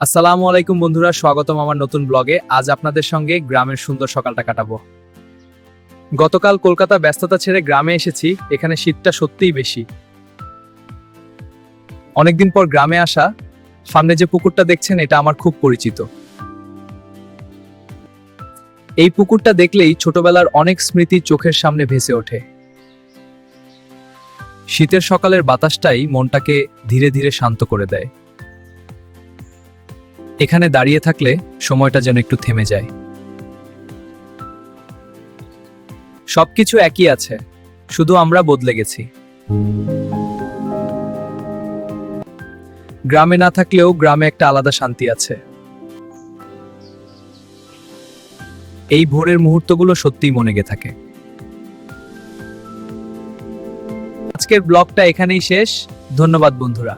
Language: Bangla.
আসসালামু আলাইকুম বন্ধুরা, স্বাগতম আমার নতুন ব্লগে। আজ আপনাদের সঙ্গে গ্রামের সুন্দর সকালটা কাটাবো। গতকাল কলকাতা ব্যস্ততা ছেড়ে গ্রামে এসেছি। এখানে শীতটা সত্যিই বেশি। অনেকদিন পর গ্রামে আসা। সামনে যে পুকুরটা দেখছেন এটা আমার খুব পরিচিত। এই পুকুরটা দেখলেই ছোটবেলার অনেক স্মৃতি চোখের সামনে ভেসে ওঠে। শীতের সকালের বাতাসটাই মনটাকে ধীরে ধীরে শান্ত করে দেয়। এখানে দাঁড়িয়ে থাকলে সময়টা যেন একটু থেমে যায়। সবকিছু একই আছে, শুধু আমরা বদলে গেছি। গ্রামে না থাকলেও গ্রামে একটা আলাদা শান্তি আছে। এই ভোরের মুহূর্তগুলো সত্যিই মনে গেঁথে থাকে। আজকের ব্লগটা এখানেই শেষ। ধন্যবাদ বন্ধুরা।